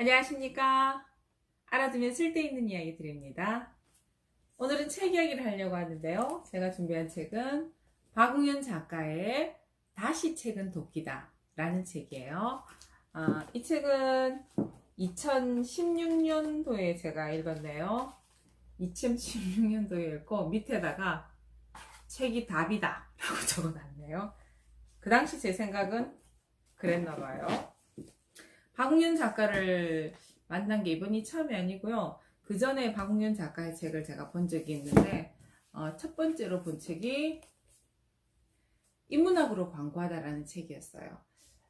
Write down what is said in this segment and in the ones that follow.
안녕하십니까. 알아두면 쓸데있는 이야기 드립니다. 오늘은 책 이야기를 하려고 하는데요. 제가 준비한 책은 박웅현 작가의 다시 책은 도끼다 라는 책이에요. 이 책은 2016년도에 제가 읽었네요. 2016년도에 읽고 밑에다가 책이 답이다 라고 적어놨네요. 그 당시 제 생각은 그랬나 봐요. 박웅현 작가를 만난 게 이번이 처음이 아니고요. 그 전에 박웅현 작가의 책을 제가 본 적이 있는데 첫 번째로 본 책이 인문학으로 광고하다라는 책이었어요.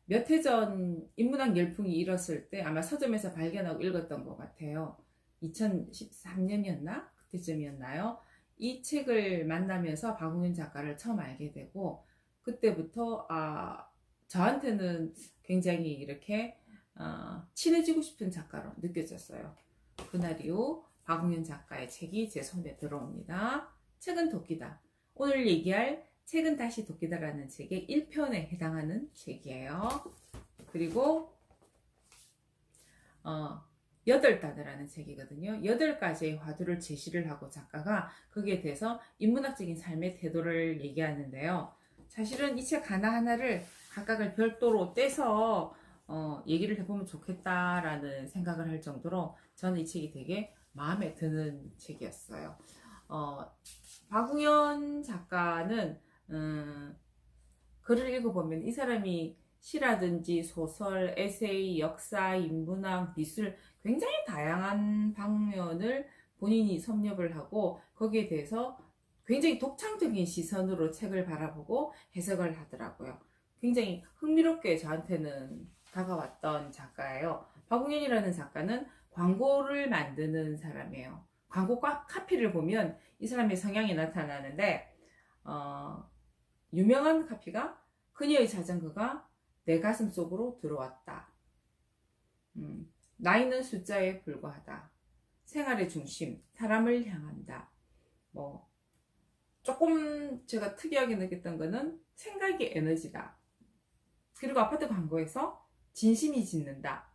몇 해 전 인문학 열풍이 일었을 때 아마 서점에서 발견하고 읽었던 것 같아요. 2013년이었나? 그때쯤이었나요? 이 책을 만나면서 박웅현 작가를 처음 알게 되고 그때부터 저한테는 굉장히 이렇게 친해지고 싶은 작가로 느껴졌어요. 그날 이후 박웅현 작가의 책이 제 손에 들어옵니다. 책은 도끼다. 오늘 얘기할 책은 다시 도끼다라는 책의 1편에 해당하는 책이에요. 그리고 8단어라는 책이거든요. 8가지의 화두를 제시를 하고 작가가 거기에 대해서 인문학적인 삶의 태도를 얘기하는데요. 사실은 이 책 하나하나를 각각을 별도로 떼서 얘기를 해보면 좋겠다라는 생각을 할 정도로 저는 이 책이 되게 마음에 드는 책이었어요. 박웅현 작가는 글을 읽어보면 이 사람이 시라든지 소설, 에세이, 역사, 인문학, 미술 굉장히 다양한 방면을 본인이 섭렵을 하고 거기에 대해서 굉장히 독창적인 시선으로 책을 바라보고 해석을 하더라고요. 굉장히 흥미롭게 저한테는 다가왔던 작가예요. 박웅현이라는 작가는 광고를 만드는 사람이에요. 광고 카피를 보면 이 사람의 성향이 나타나는데 유명한 카피가 그녀의 자전거가 내 가슴 속으로 들어왔다. 나이는 숫자에 불과하다. 생활의 중심, 사람을 향한다. 조금 제가 특이하게 느꼈던 거는 생각이 에너지다. 그리고 아파트 광고에서 진심이 짓는다.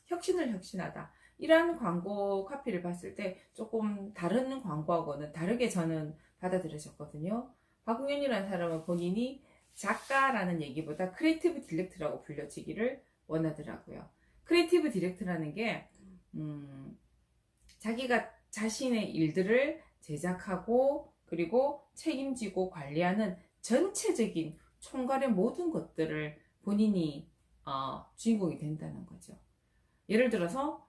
혁신을 혁신하다. 이러한 광고 카피를 봤을 때 조금 다른 광고하고는 다르게 저는 받아들여졌거든요. 박웅현이라는 사람은 본인이 작가라는 얘기보다 크리에이티브 디렉터라고 불려지기를 원하더라고요. 크리에이티브 디렉터라는 게 자기가 자신의 일들을 제작하고 그리고 책임지고 관리하는 전체적인 총괄의 모든 것들을 본인이 주인공이 된다는 거죠. 예를 들어서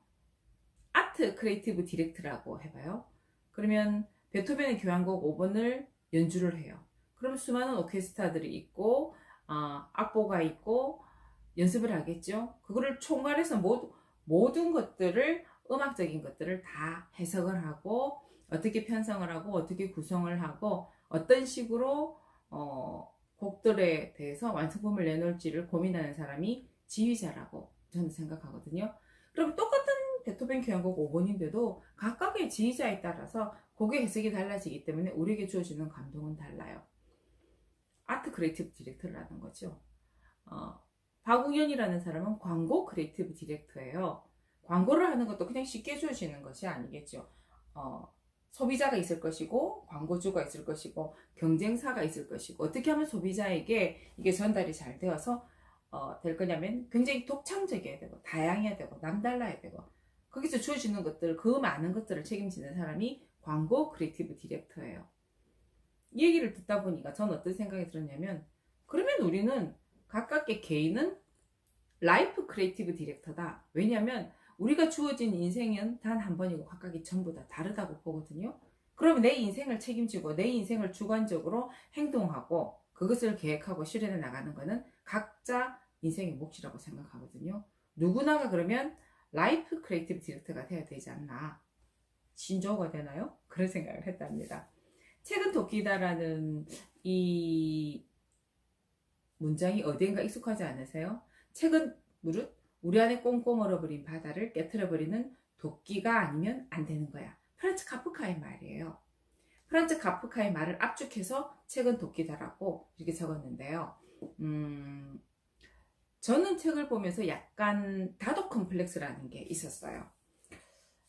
아트 크리에이티브 디렉터라고 해봐요. 그러면 베토벤의 교향곡 5번을 연주를 해요. 그럼 수많은 오케스트라들이 있고 악보가 있고 연습을 하겠죠. 그거를 총괄해서 모든 것들을 음악적인 것들을 다 해석을 하고 어떻게 편성을 하고 어떻게 구성을 하고 어떤 식으로 곡들에 대해서 완성품을 내놓을지를 고민하는 사람이 지휘자라고 저는 생각하거든요. 그럼 똑같은 베토벤 교향곡 5번인데도 각각의 지휘자에 따라서 곡의 해석이 달라지기 때문에 우리에게 주어지는 감동은 달라요. 아트 크리에이티브 디렉터라는 거죠. 박웅현이라는 사람은 광고 크리에이티브 디렉터예요. 광고를 하는 것도 그냥 쉽게 주어지는 것이 아니겠죠. 소비자가 있을 것이고 광고주가 있을 것이고 경쟁사가 있을 것이고 어떻게 하면 소비자에게 이게 전달이 잘 되어서 될 거냐면 굉장히 독창적이어야 되고 다양해야 되고 남달라야 되고 거기서 주어지는 것들 그 많은 것들을 책임지는 사람이 광고 크리에이티브 디렉터예요. 이 얘기를 듣다 보니까 저는 어떤 생각이 들었냐면 그러면 우리는 각각의 개인은 라이프 크리에이티브 디렉터다. 왜냐하면 우리가 주어진 인생은 단 한 번이고 각각이 전부 다 다르다고 보거든요. 그러면 내 인생을 책임지고 내 인생을 주관적으로 행동하고 그것을 계획하고 실현해 나가는 것은 각자 인생의 몫이라고 생각하거든요. 누구나가 그러면 라이프 크리에이티브 디렉터가 돼야 되지 않나. 신조어가 되나요? 그런 생각을 했답니다. 책은 도끼다라는 이 문장이 어디엔가 익숙하지 않으세요? 책은 무릇 우리 안에 꽁꽁 얼어버린 바다를 깨트려버리는 도끼가 아니면 안 되는 거야. 프란츠 카프카의 말이에요. 프란츠 카프카의 말을 압축해서 책은 도끼다라고 이렇게 적었는데요. 저는 책을 보면서 약간 다도 컴플렉스라는 게 있었어요.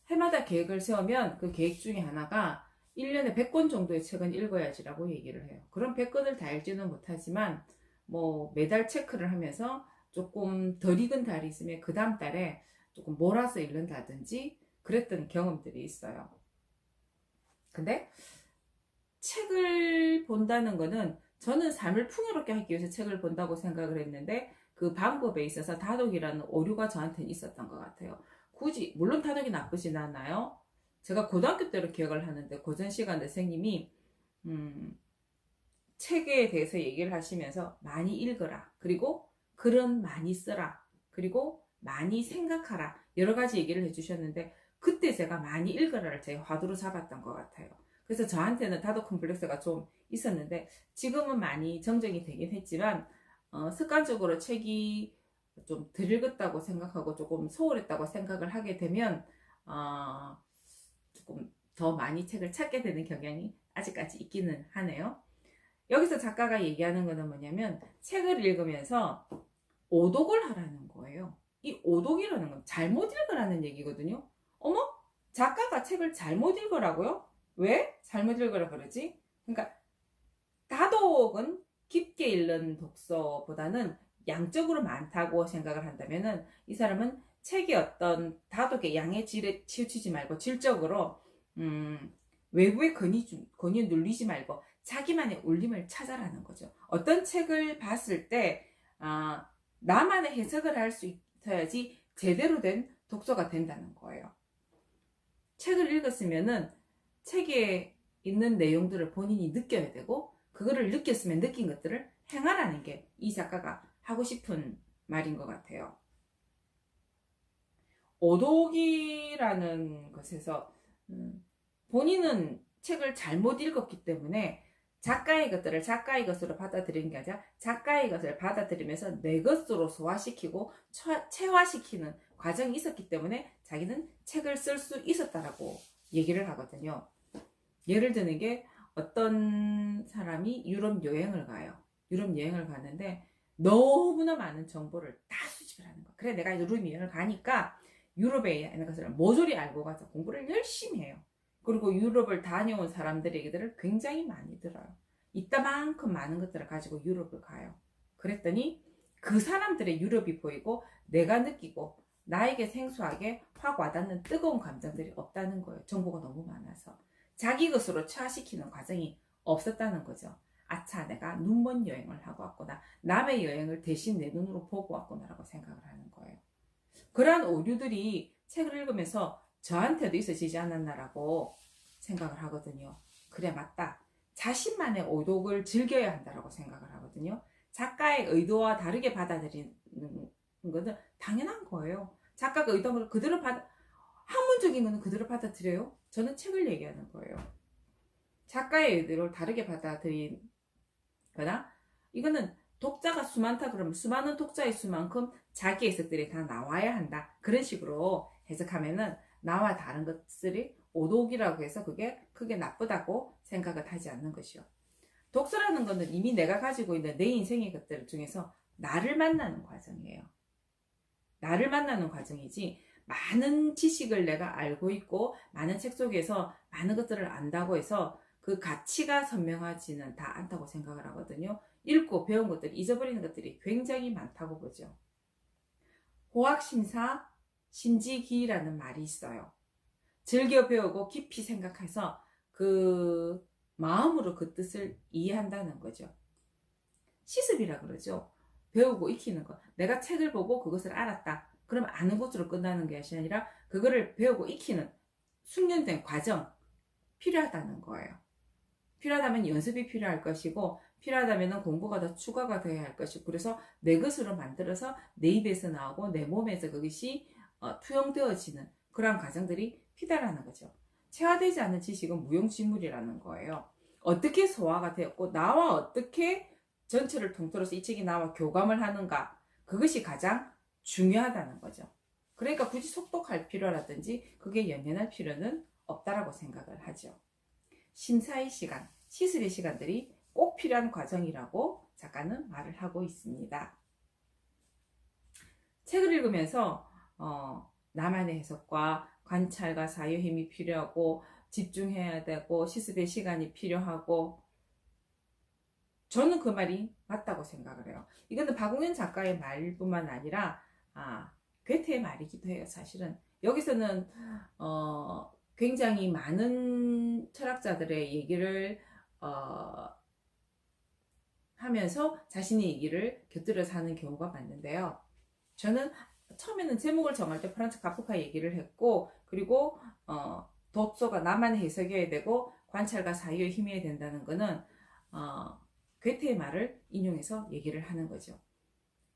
해마다 계획을 세우면 그 계획 중에 하나가 1년에 100권 정도의 책은 읽어야지라고 얘기를 해요. 그럼 100권을 다 읽지는 못하지만 뭐 매달 체크를 하면서 조금 덜 익은 달이 있으면 그 다음 달에 조금 몰아서 읽는다든지 그랬던 경험들이 있어요. 근데 책을 본다는 거는 저는 삶을 풍요롭게 하기 위해서 책을 본다고 생각을 했는데 그 방법에 있어서 다독이라는 오류가 저한테는 있었던 것 같아요. 굳이 물론 다독이 나쁘진 않아요. 제가 고등학교 때로 기억을 하는데 고전 시간 선생님이 책에 대해서 얘기를 하시면서 많이 읽어라. 그리고 글은 많이 써라. 그리고 많이 생각하라. 여러 가지 얘기를 해주셨는데 그때 제가 많이 읽어라를 제 화두로 잡았던 것 같아요. 그래서 저한테는 다독 컴플렉스가 좀 있었는데 지금은 많이 정정이 되긴 했지만 습관적으로 책이 좀 덜 읽었다고 생각하고 조금 소홀했다고 생각을 하게 되면 조금 더 많이 책을 찾게 되는 경향이 아직까지 있기는 하네요. 여기서 작가가 얘기하는 거는 뭐냐면 책을 읽으면서 오독을 하라는 거예요. 이 오독이라는 건 잘못 읽으라는 얘기거든요. 어머? 작가가 책을 잘못 읽으라고요? 왜 잘못 읽으라 그러지? 그러니까 다독은 깊게 읽는 독서보다는 양적으로 많다고 생각을 한다면은 이 사람은 책의 어떤 다독의 양의 질에 치우치지 말고 질적으로 외부의 권위 눌리지 말고 자기만의 울림을 찾아라는 거죠. 어떤 책을 봤을 때 나만의 해석을 할 수 있어야지 제대로 된 독서가 된다는 거예요. 책을 읽었으면은 책에 있는 내용들을 본인이 느껴야 되고 그거를 느꼈으면 느낀 것들을 행하라는 게 이 작가가 하고 싶은 말인 것 같아요. 오독이라는 것에서 본인은 책을 잘못 읽었기 때문에 작가의 것들을 작가의 것으로 받아들이는 게 아니라 작가의 것을 받아들이면서 내 것으로 소화시키고 체화시키는 과정이 있었기 때문에 자기는 책을 쓸 수 있었다라고 얘기를 하거든요. 예를 드는 게 어떤 사람이 유럽 여행을 가요. 유럽 여행을 가는데 너무나 많은 정보를 다 수집을 하는 거야. 그래 내가 유럽 여행을 가니까 유럽에 있는 것을 모조리 알고 가서 공부를 열심히 해요. 그리고 유럽을 다녀온 사람들의 얘기들을 굉장히 많이 들어요. 이따만큼 많은 것들을 가지고 유럽을 가요. 그랬더니 그 사람들의 유럽이 보이고 내가 느끼고 나에게 생소하게 확 와닿는 뜨거운 감정들이 없다는 거예요. 정보가 너무 많아서. 자기 것으로 체화시키는 과정이 없었다는 거죠. 아차 내가 눈먼 여행을 하고 왔구나. 남의 여행을 대신 내 눈으로 보고 왔구나라고 생각을 하는 거예요. 그러한 오류들이 책을 읽으면서 저한테도 있어지지 않았나라고 생각을 하거든요. 그래 맞다. 자신만의 오독을 즐겨야 한다라고 생각을 하거든요. 작가의 의도와 다르게 받아들이는 것은 당연한 거예요. 작가가 의도한 걸 그대로 학문적인 거는 그대로 받아들여요. 저는 책을 얘기하는 거예요. 작가의 의도를 다르게 받아들이거나 이거는 독자가 수많다 그러면 수많은 독자의 수만큼 자기 해석들이 다 나와야 한다. 그런 식으로 해석하면은 나와 다른 것들이 오독이라고 해서 그게 크게 나쁘다고 생각을 하지 않는 것이요. 독서라는 것은 이미 내가 가지고 있는 내 인생의 것들 중에서 나를 만나는 과정이에요. 나를 만나는 과정이지 많은 지식을 내가 알고 있고 많은 책 속에서 많은 것들을 안다고 해서 그 가치가 선명하지는 다 않다고 생각을 하거든요. 읽고 배운 것들 잊어버리는 것들이 굉장히 많다고 보죠. 호학심사 심지기라는 말이 있어요. 즐겨 배우고 깊이 생각해서 그 마음으로 그 뜻을 이해한다는 거죠. 시습이라 그러죠. 배우고 익히는 것. 내가 책을 보고 그것을 알았다. 그럼 아는 것으로 끝나는 것이 아니라 그거를 배우고 익히는 숙련된 과정 필요하다는 거예요. 필요하다면 연습이 필요할 것이고 필요하다면 공부가 더 추가가 되어야 할 것이고 그래서 내 것으로 만들어서 내 입에서 나오고 내 몸에서 그것이 투영되어지는 그러한 과정들이 필요하다는 거죠. 체화되지 않는 지식은 무용지물이라는 거예요. 어떻게 소화가 되었고 나와 어떻게 전체를 통틀어서 이 책이 나와 교감을 하는가 그것이 가장 중요하다는 거죠. 그러니까 굳이 속독할 필요라든지 그게 연연할 필요는 없다라고 생각을 하죠. 심사의 시간, 시술의 시간들이 꼭 필요한 과정이라고 작가는 말을 하고 있습니다. 책을 읽으면서 나만의 해석과 관찰과 사유 힘이 필요하고 집중해야 되고 시습의 시간이 필요하고 저는 그 말이 맞다고 생각을 해요. 이거는 박웅현 작가의 말뿐만 아니라 괴테의 말이기도 해요. 사실은 여기서는 굉장히 많은 철학자들의 얘기를 하면서 자신의 얘기를 곁들여서 하는 경우가 많은데요. 저는 처음에는 제목을 정할 때 프란츠 카프카 얘기를 했고, 그리고 독서가 나만의 해석이어야 되고 관찰과 사유에 힘이어야 된다는 거는 괴테의 말을 인용해서 얘기를 하는 거죠.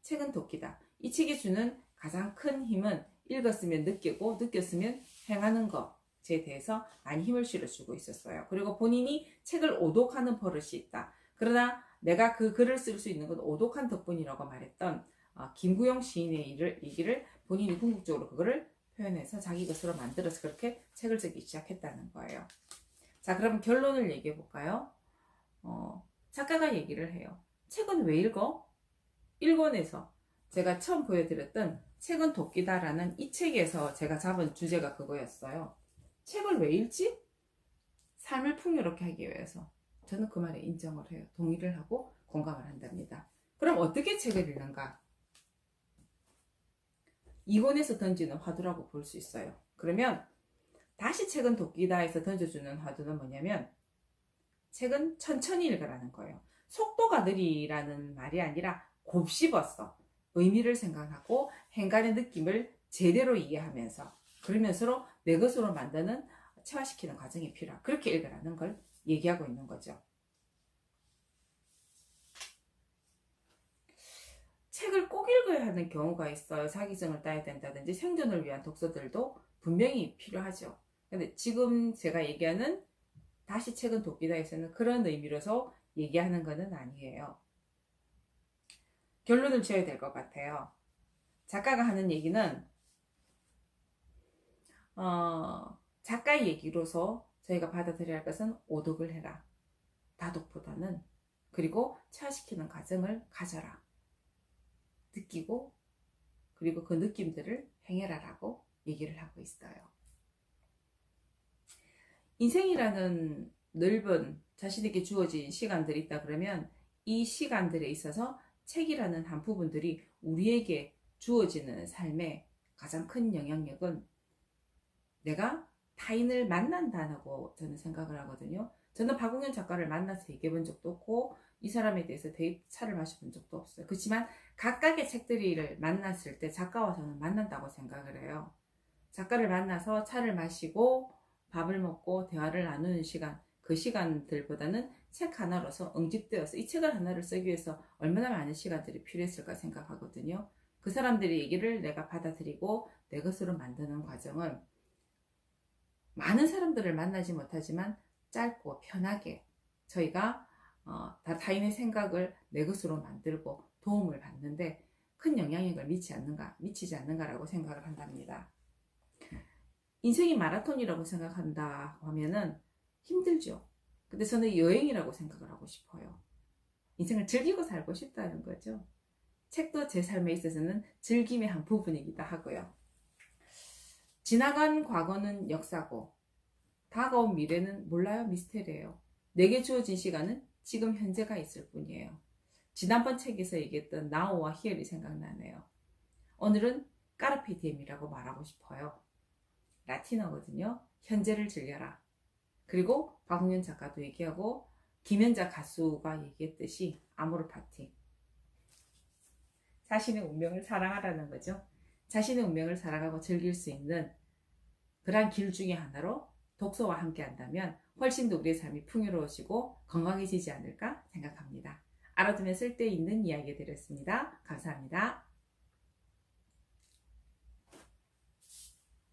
책은 도끼다. 이 책이 주는 가장 큰 힘은 읽었으면 느끼고 느꼈으면 행하는 것에 대해서 많이 힘을 실어주고 있었어요. 그리고 본인이 책을 오독하는 버릇이 있다. 그러나 내가 그 글을 쓸 수 있는 건 오독한 덕분이라고 말했던 김구영 시인의 얘기를 본인이 궁극적으로 그거를 표현해서 자기 것으로 만들어서 그렇게 책을 쓰기 시작했다는 거예요. 자, 그럼 결론을 얘기해 볼까요? 작가가 얘기를 해요. 책은 왜 읽어? 1권에서 제가 처음 보여드렸던 책은 도끼다라는 이 책에서 제가 잡은 주제가 그거였어요. 책을 왜 읽지? 삶을 풍요롭게 하기 위해서. 저는 그 말에 인정을 해요. 동의를 하고 공감을 한답니다. 그럼 어떻게 책을 읽는가? 2권에서 던지는 화두라고 볼 수 있어요. 그러면 다시 책은 도끼다에서 던져주는 화두는 뭐냐면 책은 천천히 읽으라는 거예요. 속도가 느리라는 말이 아니라 곱씹었어. 의미를 생각하고 행간의 느낌을 제대로 이해하면서 그러면서 내 것으로 만드는 체화시키는 과정이 필요하다. 그렇게 읽으라는 걸 얘기하고 있는 거죠. 책을 꼭 읽어야 하는 경우가 있어요. 사기성을 따야 된다든지 생존을 위한 독서들도 분명히 필요하죠. 근데 지금 제가 얘기하는 다시 책은 도끼다에서는 그런 의미로서 얘기하는 것은 아니에요. 결론을 지어야 될 것 같아요. 작가가 하는 얘기는 작가의 얘기로서 저희가 받아들여야 할 것은 오독을 해라. 다독보다는 그리고 체화시키는 과정을 가져라. 느끼고 그리고 그 느낌들을 행해라 라고 얘기를 하고 있어요. 인생이라는 넓은 자신에게 주어진 시간들이 있다 그러면 이 시간들에 있어서 책이라는 한 부분들이 우리에게 주어지는 삶에 가장 큰 영향력은 내가 타인을 만난다고 저는 생각을 하거든요. 저는 박웅현 작가를 만나서 얘기해 본 적도 없고 이 사람에 대해서 차를 마셔본 적도 없어요. 그렇지만 각각의 책들을 만났을 때 작가와 저는 만난다고 생각을 해요. 작가를 만나서 차를 마시고 밥을 먹고 대화를 나누는 시간, 그 시간들보다는 책 하나로서 응집되어서 이 책을 하나를 쓰기 위해서 얼마나 많은 시간들이 필요했을까 생각하거든요. 그 사람들의 얘기를 내가 받아들이고 내 것으로 만드는 과정은 많은 사람들을 만나지 못하지만 짧고 편하게 저희가 타인의 생각을 내 것으로 만들고 도움을 받는데 큰 영향력을 미치지 않는가라고 생각을 한답니다. 인생이 마라톤이라고 생각한다 하면은 힘들죠. 근데 저는 여행이라고 생각을 하고 싶어요. 인생을 즐기고 살고 싶다는 거죠. 책도 제 삶에 있어서는 즐김의 한 부분이기도 하고요. 지나간 과거는 역사고 다가온 미래는 몰라요. 미스테리예요. 내게 주어진 시간은 지금 현재가 있을 뿐이에요. 지난번 책에서 얘기했던 나우와 히얼이 생각나네요. 오늘은 까르페 디엠이라고 말하고 싶어요. 라틴어거든요. 현재를 즐겨라. 그리고 박웅현 작가도 얘기하고 김연자 가수가 얘기했듯이 아모르 파티. 자신의 운명을 사랑하라는 거죠. 자신의 운명을 살아가고 즐길 수 있는 그러한 길 중에 하나로 독서와 함께 한다면 훨씬 더 우리의 삶이 풍요로워지고 건강해지지 않을까 생각합니다. 알아두면 쓸데있는 이야기 드렸습니다. 감사합니다.